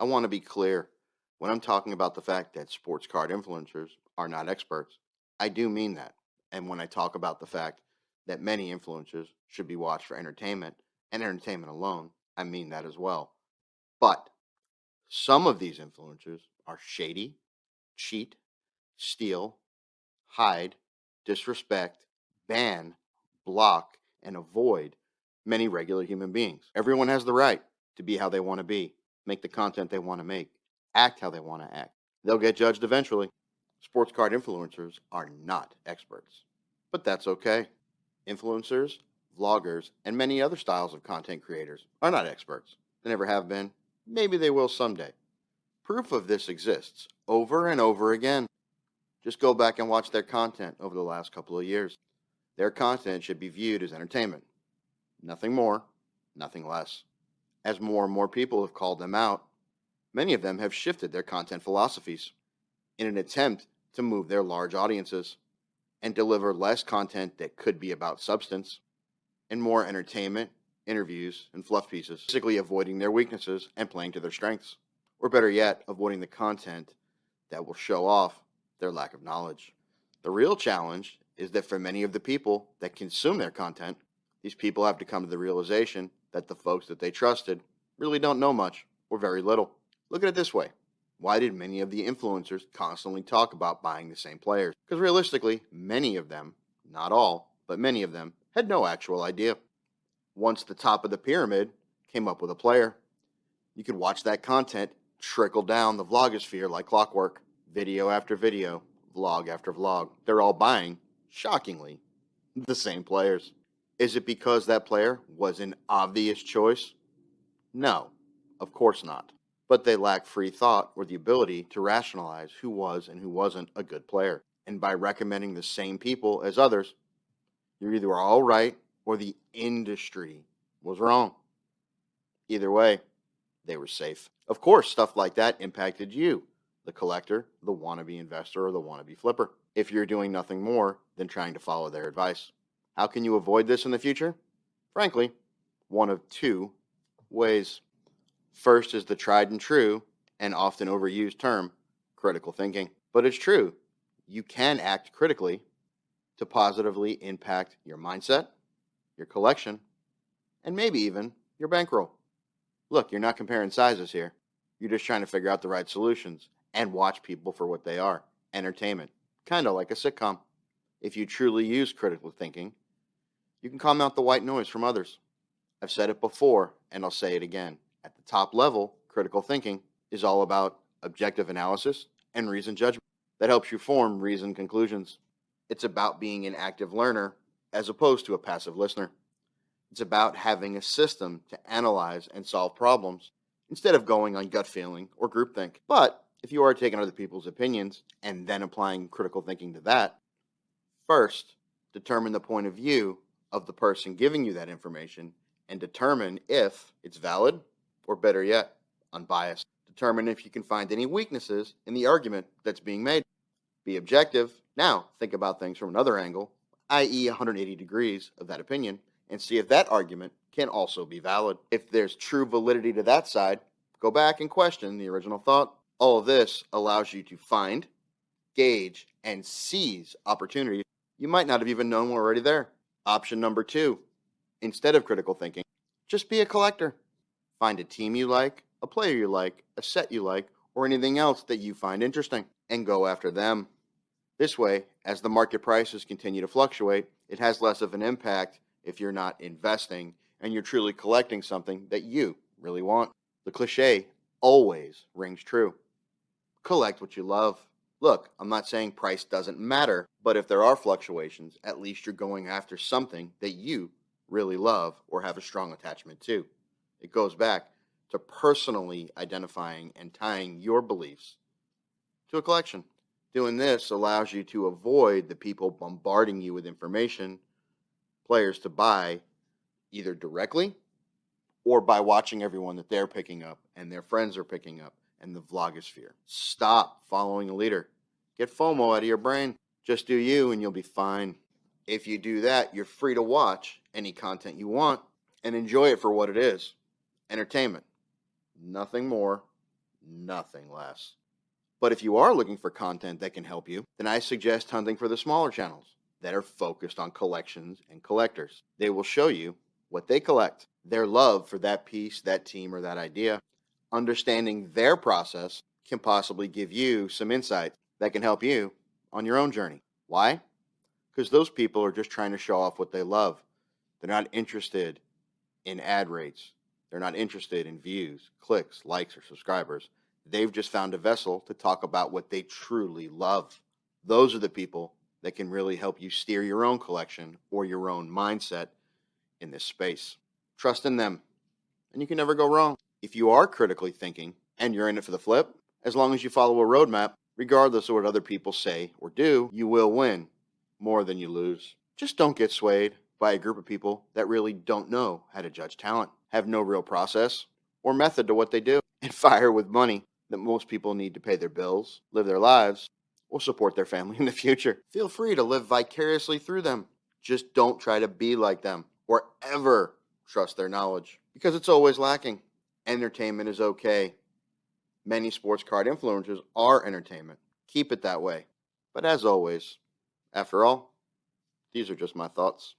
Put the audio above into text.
I want to be clear. When I'm talking about the fact that sports card influencers are not experts, I do mean that. And when I talk about the fact that many influencers should be watched for entertainment and entertainment alone, I mean that as well. But some of these influencers are shady, cheat, steal, hide, disrespect, ban, block, and avoid many regular human beings. Everyone has the right to be how they want to be, make the content they want to make, act how they want to act. They'll get judged eventually. Sports card influencers are not experts, but that's okay. Influencers, vloggers, and many other styles of content creators are not experts. They never have been. Maybe they will someday. Proof of this exists over and over again. Just go back and watch their content over the last couple of years. Their content should be viewed as entertainment. Nothing more, nothing less. As more and more people have called them out, many of them have shifted their content philosophies in an attempt to move their large audiences and deliver less content that could be about substance and more entertainment, interviews, and fluff pieces, basically avoiding their weaknesses and playing to their strengths. Or better yet, avoiding the content that will show off their lack of knowledge. The real challenge is that for many of the people that consume their content, these people have to come to the realization that the folks that they trusted really don't know much or very little. Look at it this way. Why did many of the influencers constantly talk about buying the same players? Because realistically, many of them, not all, but many of them, had no actual idea. Once the top of the pyramid came up with a player, you could watch that content trickle down the vlogosphere like clockwork. Video after video, vlog after vlog. They're all buying, shockingly, the same players. Is it because that player was an obvious choice? No, of course not. But they lack free thought or the ability to rationalize who was and who wasn't a good player. And by recommending the same people as others, you're either all right or the industry was wrong. Either way, they were safe. Of course, stuff like that impacted you, the collector, the wannabe investor, or the wannabe flipper, if you're doing nothing more than trying to follow their advice. How can you avoid this in the future? Frankly, one of two ways. First is the tried and true and often overused term, critical thinking. But it's true. You can act critically to positively impact your mindset, your collection, and maybe even your bankroll. Look, you're not comparing sizes here. You're just trying to figure out the right solutions and watch people for what they are, entertainment, kind of like a sitcom. If you truly use critical thinking, you can calm out the white noise from others. I've said it before, and I'll say it again. At the top level, critical thinking is all about objective analysis and reasoned judgment that helps you form reasoned conclusions. It's about being an active learner as opposed to a passive listener. It's about having a system to analyze and solve problems instead of going on gut feeling or groupthink. But if you are taking other people's opinions and then applying critical thinking to that, first, determine the point of view of the person giving you that information and determine if it's valid or, better yet, unbiased. Determine if you can find any weaknesses in the argument that's being made. Be objective. Now, think about things from another angle, i.e., 180 degrees of that opinion, and see if that argument can also be valid. If there's true validity to that side, go back and question the original thought. All of this allows you to find, gauge, and seize opportunities you might not have even known were already there. Option number 2, instead of critical thinking, just be a collector. Find a team you like, a player you like, a set you like, or anything else that you find interesting, and go after them. This way, as the market prices continue to fluctuate, it has less of an impact if you're not investing and you're truly collecting something that you really want. The cliche always rings true. Collect what you love. Look, I'm not saying price doesn't matter, but if there are fluctuations, at least you're going after something that you really love or have a strong attachment to. It goes back to personally identifying and tying your beliefs to a collection. Doing this allows you to avoid the people bombarding you with information, players to buy either directly or by watching everyone that they're picking up and their friends are picking up and the vlogosphere. Stop following a leader. Get FOMO out of your brain. Just do you and you'll be fine. If you do that, you're free to watch any content you want and enjoy it for what it is. Entertainment. Nothing more, nothing less. But if you are looking for content that can help you, then I suggest hunting for the smaller channels that are focused on collections and collectors. They will show you what they collect, their love for that piece, that team, or that idea. Understanding their process can possibly give you some insight that can help you on your own journey. Why? Because those people are just trying to show off what they love. They're not interested in ad rates. They're not interested in views, clicks, likes, or subscribers. They've just found a vessel to talk about what they truly love. Those are the people that can really help you steer your own collection or your own mindset in this space. Trust in them, and you can never go wrong. If you are critically thinking and you're in it for the flip, as long as you follow a roadmap, regardless of what other people say or do, you will win more than you lose. Just don't get swayed by a group of people that really don't know how to judge talent, have no real process or method to what they do, and fire with money that most people need to pay their bills, live their lives, or support their family in the future. Feel free to live vicariously through them. Just don't try to be like them or ever trust their knowledge because it's always lacking. Entertainment is okay. Many sports card influencers are entertainment. Keep it that way. But as always, after all, these are just my thoughts.